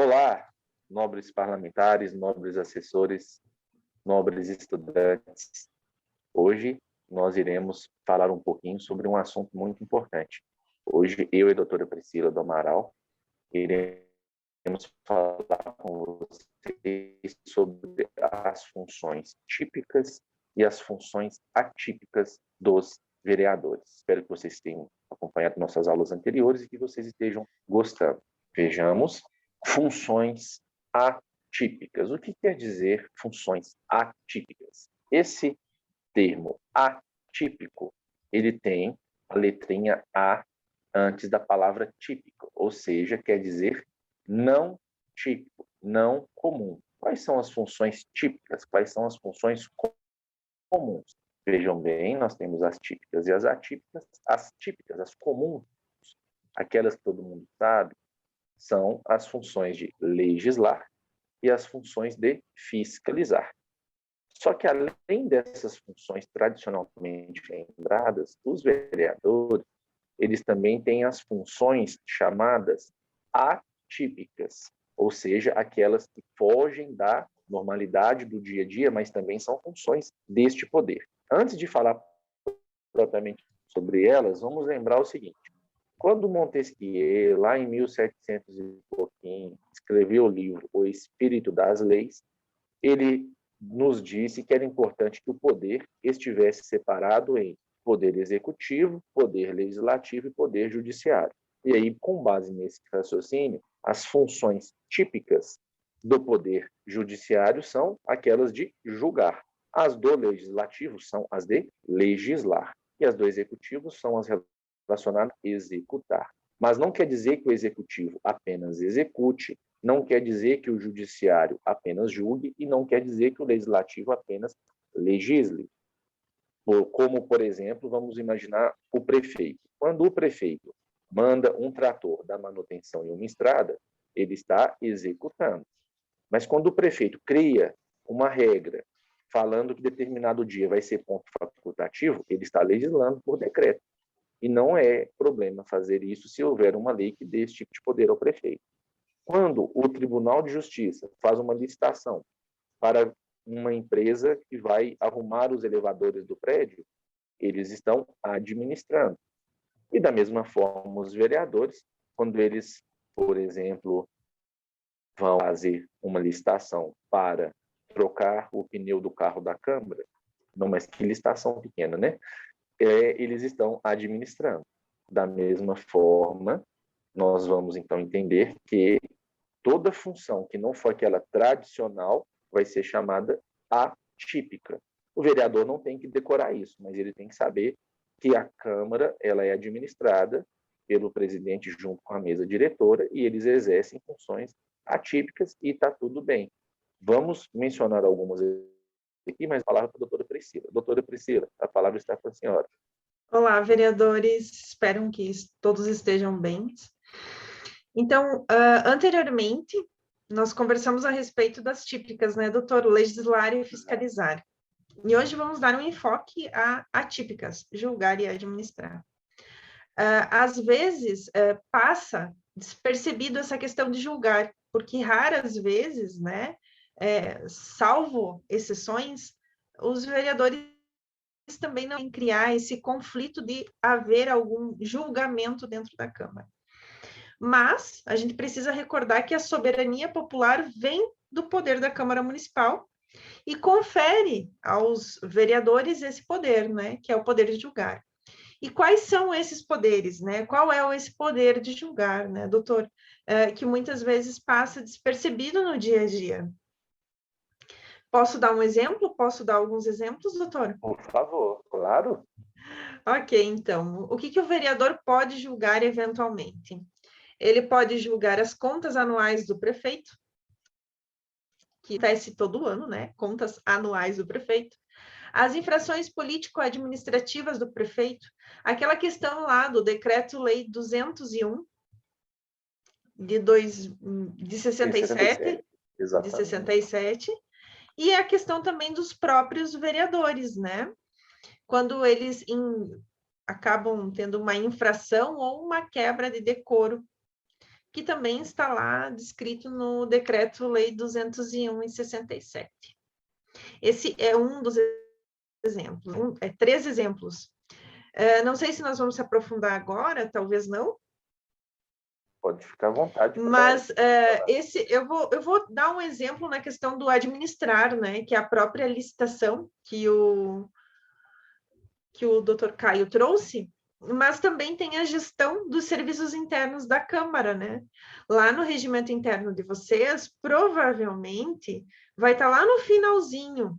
Olá, nobres parlamentares, nobres assessores, nobres estudantes. Hoje nós iremos falar um pouquinho sobre um assunto muito importante. Hoje eu e a doutora Priscila do Amaral iremos falar com vocês sobre as funções típicas e as funções atípicas dos vereadores. Espero que vocês tenham acompanhado nossas aulas anteriores e que vocês estejam gostando. Vejamos funções atípicas. O que quer dizer funções atípicas? Esse termo atípico, ele tem a letrinha A antes da palavra típico, ou seja, quer dizer não típico, não comum. Quais são as funções típicas? Quais são as funções comuns? Vejam bem, nós temos as típicas e as atípicas. As típicas, as comuns, aquelas que todo mundo sabe, são as funções de legislar e as funções de fiscalizar. Só que, além dessas funções tradicionalmente lembradas, os vereadores, eles também têm as funções chamadas atípicas, ou seja, aquelas que fogem da normalidade do dia a dia, mas também são funções deste poder. Antes de falar propriamente sobre elas, vamos lembrar o seguinte: quando Montesquieu, lá em 1700 e pouquinho, escreveu o livro O Espírito das Leis, ele nos disse que era importante que o poder estivesse separado em poder executivo, poder legislativo e poder judiciário. E aí, com base nesse raciocínio, as funções típicas do poder judiciário são aquelas de julgar. As do legislativo são as de legislar. E as do executivo são as relacionado a executar. Mas não quer dizer que o executivo apenas execute, não quer dizer que o judiciário apenas julgue e não quer dizer que o legislativo apenas legisle. Como, por exemplo, vamos imaginar o prefeito. Quando o prefeito manda um trator dar manutenção em uma estrada, ele está executando. Mas quando o prefeito cria uma regra falando que determinado dia vai ser ponto facultativo, ele está legislando por decreto. E não é problema fazer isso se houver uma lei que dê esse tipo de poder ao prefeito. Quando o Tribunal de Justiça faz uma licitação para uma empresa que vai arrumar os elevadores do prédio, eles estão administrando. E da mesma forma, os vereadores, quando eles, por exemplo, vão fazer uma licitação para trocar o pneu do carro da Câmara, não, mas que licitação pequena, né? Eles estão administrando. Da mesma forma, nós vamos então entender que toda função que não for aquela tradicional vai ser chamada atípica. O vereador não tem que decorar isso, mas ele tem que saber que a Câmara ela é administrada pelo presidente junto com a mesa diretora e eles exercem funções atípicas e está tudo bem. Vamos mencionar algumas aqui, mas a palavra para a doutora Priscila. Doutora Priscila, a palavra está com a senhora. Olá, vereadores, espero que todos estejam bem. Então, anteriormente, nós conversamos a respeito das típicas, né, doutor? Legislar e fiscalizar. E hoje vamos dar um enfoque a atípicas, julgar e administrar. Às vezes, passa despercebido essa questão de julgar, porque raras vezes, né, salvo exceções, os vereadores também não criar esse conflito de haver algum julgamento dentro da Câmara. Mas a gente precisa recordar que a soberania popular vem do poder da Câmara Municipal e confere aos vereadores esse poder, né, que é o poder de julgar. E quais são esses poderes, né? Qual é esse poder de julgar, né, doutor? Que muitas vezes passa despercebido no dia a dia. Posso dar um exemplo? Posso dar alguns exemplos, doutor? Por favor, claro. Ok, então, o que o vereador pode julgar eventualmente? Ele pode julgar as contas anuais do prefeito, que acontece todo ano, né? Contas anuais do prefeito. As infrações político-administrativas do prefeito, aquela questão lá do Decreto-Lei 201 de 67, de 67, e a questão também dos próprios vereadores, né? Quando eles acabam tendo uma infração ou uma quebra de decoro. que também está lá descrito no Decreto-Lei 201 em 67. Esse é um dos exemplos, três exemplos. Não sei se nós vamos se aprofundar agora, talvez não. Pode ficar à vontade. Mas eu vou dar um exemplo na questão do administrar, né? Que é a própria licitação que o Dr. Caio trouxe, mas também tem a gestão dos serviços internos da Câmara, né? Lá no regimento interno de vocês, provavelmente vai estar lá no finalzinho,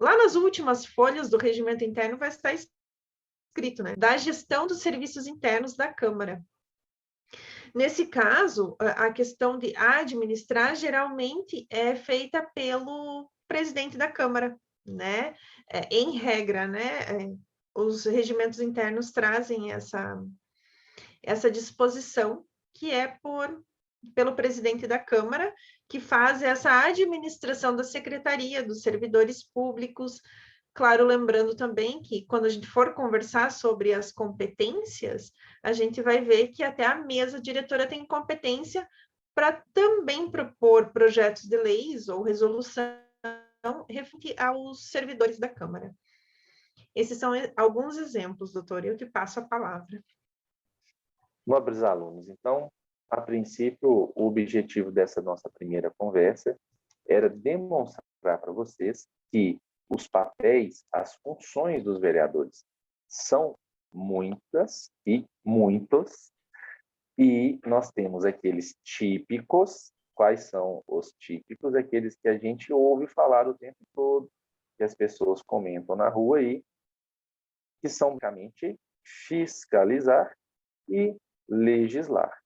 lá nas últimas folhas do regimento interno vai estar escrito, né? Da gestão dos serviços internos da Câmara. Nesse caso, a questão de administrar geralmente é feita pelo presidente da Câmara, né? Em regra, né? Os regimentos internos trazem essa disposição que é pelo presidente da Câmara, que faz essa administração da secretaria, dos servidores públicos. Claro, lembrando também que quando a gente for conversar sobre as competências, a gente vai ver que até a mesa diretora tem competência para também propor projetos de leis ou resolução referente aos servidores da Câmara. Esses são alguns exemplos, doutor, eu te passo a palavra. Nobres alunos, então, a princípio, o objetivo dessa nossa primeira conversa era demonstrar para vocês que os papéis, as funções dos vereadores são muitas e muitos, e nós temos aqueles típicos. Quais são os típicos? Aqueles que a gente ouve falar o tempo todo, que as pessoas comentam na rua aí, que são basicamente fiscalizar e legislar.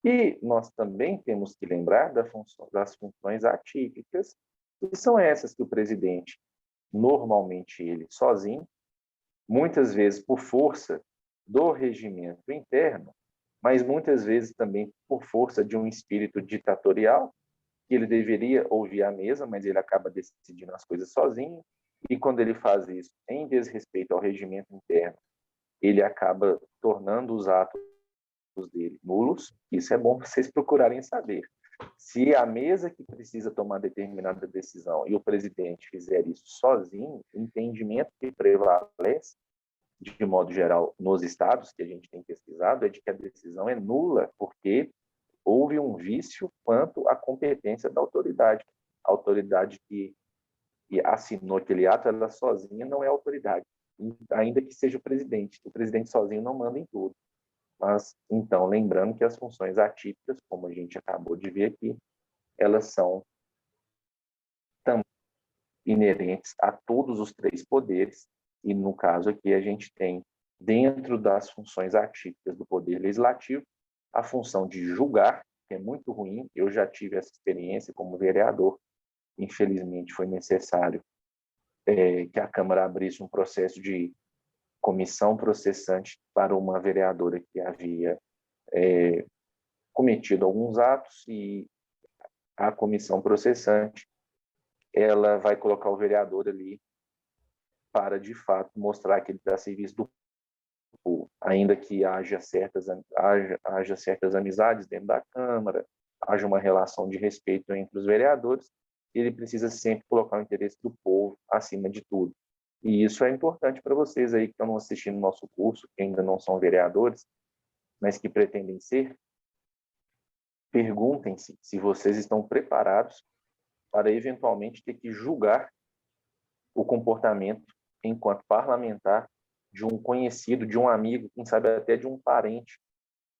E nós também temos que lembrar das funções atípicas, que são essas que o presidente, normalmente ele sozinho, muitas vezes por força do regimento interno, mas muitas vezes também por força de um espírito ditatorial, que ele deveria ouvir a mesa, mas ele acaba decidindo as coisas sozinho, e quando ele faz isso em desrespeito ao regimento interno, ele acaba tornando os atos dele nulos. Isso é bom vocês procurarem saber. Se a mesa que precisa tomar determinada decisão e o presidente fizer isso sozinho, o entendimento que prevalece, de modo geral, nos estados que a gente tem pesquisado, é de que a decisão é nula, porque houve um vício quanto à competência da autoridade. A autoridade que assinou aquele ato, ela sozinha não é autoridade, ainda que seja o presidente. O presidente sozinho não manda em tudo. Mas, então, lembrando que as funções atípicas, como a gente acabou de ver aqui, elas são também inerentes a todos os três poderes, e no caso aqui a gente tem, dentro das funções atípicas do Poder Legislativo, a função de julgar, que é muito ruim. Eu já tive essa experiência como vereador. Infelizmente, foi necessário que a Câmara abrisse um processo de comissão processante para uma vereadora que havia cometido alguns atos, e a comissão processante ela vai colocar o vereador ali para, de fato, mostrar que ele está a serviço do povo, ainda que haja certas amizades dentro da Câmara, haja uma relação de respeito entre os vereadores, ele precisa sempre colocar o interesse do povo acima de tudo. E isso é importante para vocês aí que estão assistindo o nosso curso, que ainda não são vereadores, mas que pretendem ser. Perguntem-se se vocês estão preparados para eventualmente ter que julgar o comportamento enquanto parlamentar de um conhecido, de um amigo, quem sabe até de um parente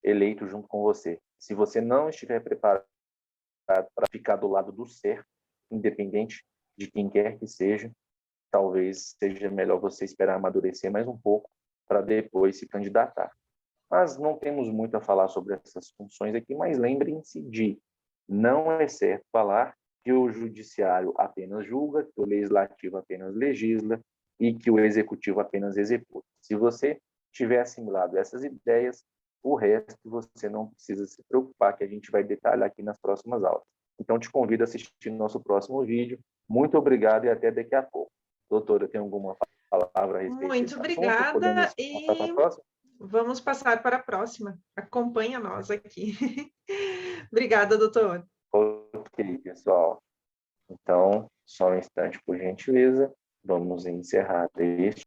eleito junto com você. Se você não estiver preparado para ficar do lado do certo, independente de quem quer que seja, talvez seja melhor você esperar amadurecer mais um pouco para depois se candidatar. Mas não temos muito a falar sobre essas funções aqui, mas lembrem-se de não é certo falar que o judiciário apenas julga, que o legislativo apenas legisla e que o executivo apenas executa. Se você tiver assimilado essas ideias, o resto você não precisa se preocupar, que a gente vai detalhar aqui nas próximas aulas. Então, te convido a assistir nosso próximo vídeo. Muito obrigado e até daqui a pouco. Doutora, tem alguma palavra a respeito Muito desse assunto? obrigada. Podemos passar para a próxima? vamos passar para a próxima. Acompanha nós aqui. Obrigada, doutor. Ok, pessoal. Então, só um instante, por gentileza. Vamos encerrar este